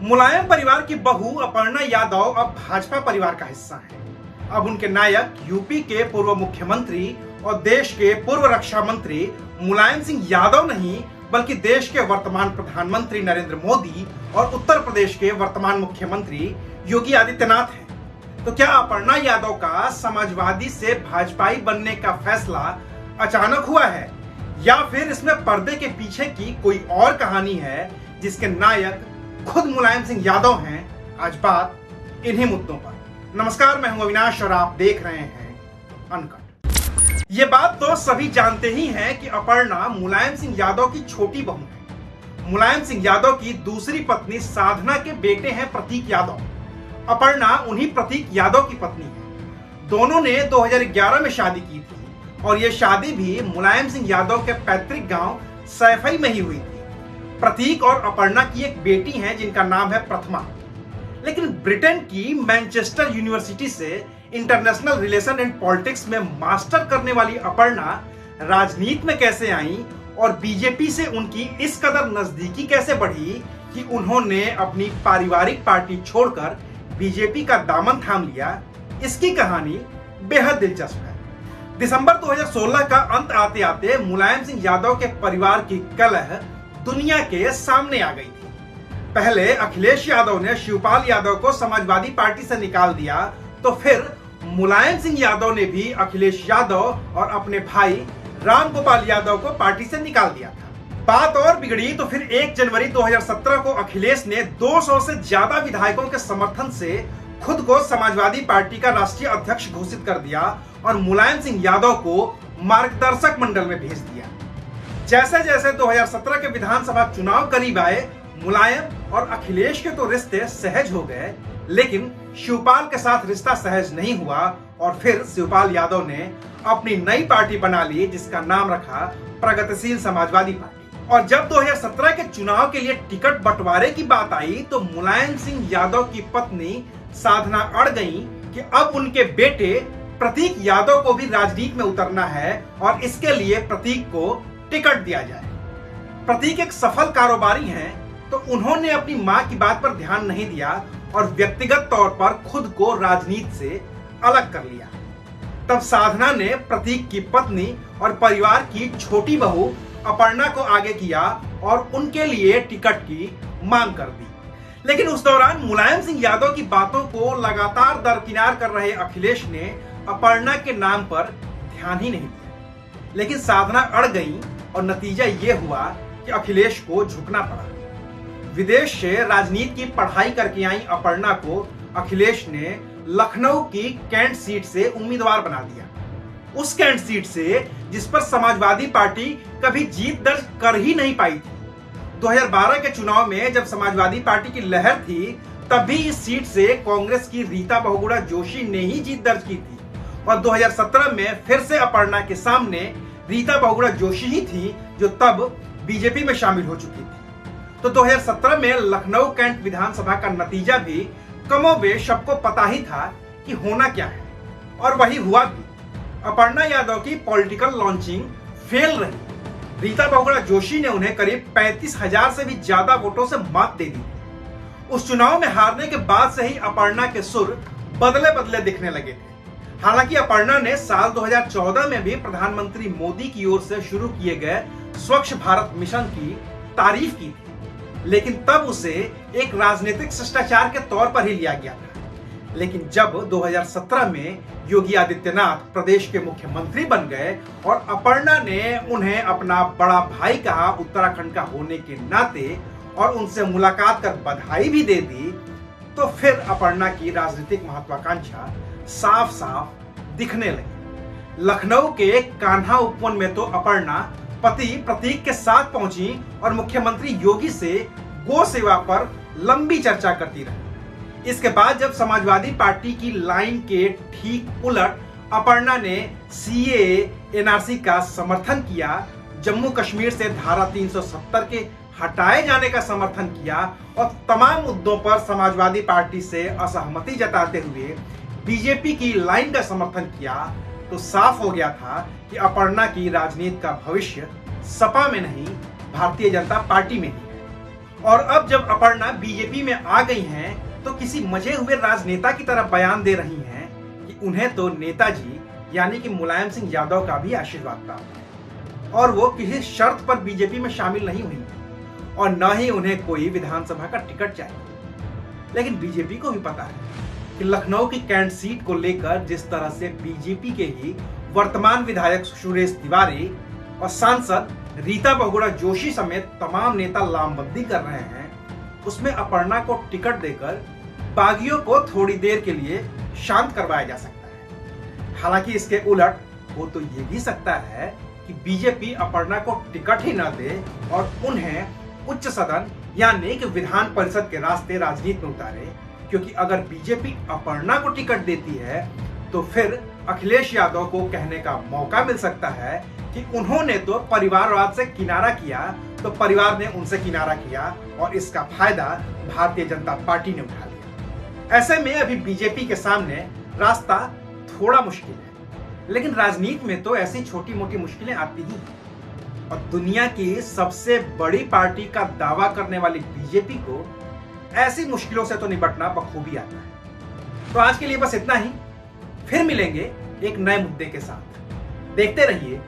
मुलायम परिवार की बहू अपर्णा यादव अब भाजपा परिवार का हिस्सा हैं। अब उनके नायक यूपी के पूर्व मुख्यमंत्री और देश के पूर्व रक्षा मंत्री मुलायम सिंह यादव नहीं, बल्कि देश के वर्तमान प्रधानमंत्री नरेंद्र मोदी और उत्तर प्रदेश के वर्तमान मुख्यमंत्री योगी आदित्यनाथ हैं। तो क्या अपर्णा यादव का समाजवादी से भाजपाई बनने का फैसला अचानक हुआ है, या फिर इसमें पर्दे के पीछे की कोई और कहानी है जिसके नायक खुद मुलायम सिंह यादव हैं? आज बात इन्हीं मुद्दों पर। नमस्कार, मैं हूं अविनाश और आप देख रहे हैं अनकट। ये बात तो सभी जानते ही हैं कि अपर्णा मुलायम सिंह यादव की छोटी बहू है। मुलायम सिंह यादव की दूसरी पत्नी साधना के बेटे हैं प्रतीक यादव। अपर्णा उन्हीं प्रतीक यादव की पत्नी है। दोनों ने 2011 में शादी की थी और ये शादी भी मुलायम सिंह यादव के पैतृक गांव सैफई में ही हुई थी। प्रतीक और अपर्णा की एक बेटी है जिनका नाम है प्रथमा। लेकिन ब्रिटेन की मैनचेस्टर यूनिवर्सिटी से इंटरनेशनल रिलेशन एंड पॉलिटिक्स में मास्टर करने वाली अपर्णा राजनीति में कैसे आई और बीजेपी से उनकी इस कदर नजदीकी कैसे बढ़ी कि उन्होंने अपनी पारिवारिक पार्टी छोड़कर बीजेपी का दामन थाम लिया, इसकी कहानी बेहद दिलचस्प है। दिसंबर 2016 का अंत आते आते मुलायम सिंह यादव के परिवार की कलह दुनिया के सामने आ गई थी। पहले अखिलेश यादव ने शिवपाल यादव को समाजवादी पार्टी से निकाल दिया, तो फिर मुलायम सिंह यादव ने भी अखिलेश यादव और अपने भाई राम गोपाल यादव को पार्टी से निकाल दिया था। बात और बिगड़ी तो फिर 1 जनवरी 2017 को अखिलेश ने 200 से ज्यादा विधायकों के समर्थन से खुद को समाजवादी पार्टी का राष्ट्रीय अध्यक्ष घोषित कर दिया और मुलायम सिंह यादव को मार्गदर्शक मंडल में भेज दिया। जैसे जैसे 2017 के विधानसभा चुनाव करीब आए, मुलायम और अखिलेश के तो रिश्ते सहज हो गए, लेकिन शिवपाल के साथ रिश्ता सहज नहीं हुआ और फिर शिवपाल यादव ने अपनी नई पार्टी बना ली जिसका नाम रखा प्रगतिशील समाजवादी पार्टी। और जब 2017 के चुनाव के लिए टिकट बंटवारे की बात आई तो मुलायम सिंह यादव की पत्नी साधना अड़ गई कि अब उनके बेटे प्रतीक यादव को भी राजनीति में उतरना है और इसके लिए प्रतीक को टिकट दिया जाए। प्रतीक एक सफल कारोबारी हैं, तो उन्होंने अपनी मां की बात पर ध्यान नहीं दिया और व्यक्तिगत तौर पर खुद को राजनीति से अलग कर लिया। तब साधना ने प्रतीक की पत्नी और परिवार की छोटी बहू अपर्णा को आगे किया और उनके लिए टिकट की मांग कर दी। लेकिन उस दौरान मुलायम सिंह यादव की बातों को लगातार दरकिनार कर रहे अखिलेश ने अपर्णा के नाम पर ध्यान ही नहीं दिया। लेकिन साधना अड़ गई और नतीजा ये हुआ कि अखिलेश को झुकना पड़ा। विदेश से राजनीति की पढ़ाई करके आई अपर्णा को अखिलेश ने लखनऊ की कैंट सीट से उम्मीदवार बना दिया। उस कैंट सीट से जिस पर समाजवादी पार्टी कभी जीत दर्ज कर ही नहीं पाई थी। 2012 के चुनाव में जब समाजवादी पार्टी की लहर थी, तब भी इस सीट से कांग्रेस की रीता बहुगुणा जोशी ने ही जीत दर्ज की थी और 2017 में फिर से अपर्णा के सामने रीता बहुगुणा जोशी ही थी जो तब बीजेपी में शामिल हो चुकी थी। तो 2017 में लखनऊ कैंट विधानसभा का नतीजा भी कमोबेश सबको पता ही था कि होना क्या है, और वही हुआ भी। अपर्णा यादव की पॉलिटिकल लॉन्चिंग फेल रही। रीता बहुगुणा जोशी ने उन्हें करीब 35,000 से भी ज्यादा वोटों से मात दे दी। उस चुनाव में हारने के बाद से ही अपर्णा के सुर बदले बदले दिखने लगे थे। हालांकि अपर्णा ने साल 2014 में भी प्रधानमंत्री मोदी की ओर से शुरू किए गए स्वच्छ भारत मिशन की तारीफ की थी, लेकिन तब उसे एक राजनीतिक शिष्टाचार के तौर पर ही लिया गया था। लेकिन जब 2017 में योगी आदित्यनाथ प्रदेश के मुख्यमंत्री बन गए और अपर्णा ने उन्हें अपना बड़ा भाई कहा उत्तराखंड का होने के नाते और उनसे मुलाकात कर बधाई भी दे दी, तो फिर अपर्णा की राजनीतिक महत्वाकांक्षा साफ साफ दिखने लगी। लखनऊ के कान्हा उपवन में तो अपर्णा पति प्रतीक के साथ पहुंची और मुख्यमंत्री योगी से गो सेवा पर लंबी चर्चा करती रही। इसके बाद जब समाजवादी पार्टी की लाइन के ठीक उलट अपर्णा ने सीएए एनआरसी का समर्थन किया, जम्मू कश्मीर से धारा 370 के हटाए जाने का समर्थन किया और तमाम मुद्दों पर समाजवादी पार्टी से असहमति जताते हुए बीजेपी की लाइन का समर्थन किया, तो साफ हो गया था कि अपर्णा की राजनीति का भविष्य सपा में नहीं, भारतीय जनता पार्टी में ही है। और अब जब अपर्णा बीजेपी में आ गई हैं, तो किसी मजे हुए राजनेता की तरह बयान दे रही हैं कि उन्हें तो नेताजी यानी कि मुलायम सिंह यादव का भी आशीर्वाद प्राप्त है और वो किसी शर्त पर बीजेपी में शामिल नहीं हुई और न ही उन्हें कोई विधानसभा का टिकट चाहिए। लेकिन बीजेपी को भी पता है कि लखनऊ की कैंट सीट को लेकर जिस तरह से बीजेपी के ही वर्तमान विधायक सुरेश तिवारी और सांसद रीता बहुगुणा जोशी समेत तमाम नेता लामबंदी कर रहे हैं, उसमें अपर्णा को टिकट देकर बागियों को थोड़ी देर के लिए शांत करवाया जा सकता है। हालांकि इसके उलट वो तो ये भी सकता है कि बीजेपी अपर्णा को टिकट ही न दे और उन्हें उच्च सदन यानी कि विधान परिषद के रास्ते राजनीति में उतारे, क्योंकि अगर बीजेपी अपर्णा को टिकट देती है तो फिर अखिलेश यादव को कहने का मौका मिल सकता है कि उन्होंने तो परिवारवाद से किनारा किया, तो परिवार ने उनसे किनारा किया और इसका फायदा भारतीय जनता पार्टी ने उठा लिया। ऐसे में अभी बीजेपी के सामने रास्ता थोड़ा मुश्किल है, लेकिन राजनीति में तो ऐसी छोटी मोटी मुश्किलें आती ही हैं और दुनिया की सबसे बड़ी पार्टी का दावा करने वाली बीजेपी को ऐसी मुश्किलों से तो निपटना बखूबी आता है। तो आज के लिए बस इतना ही, फिर मिलेंगे एक नए मुद्दे के साथ। देखते रहिए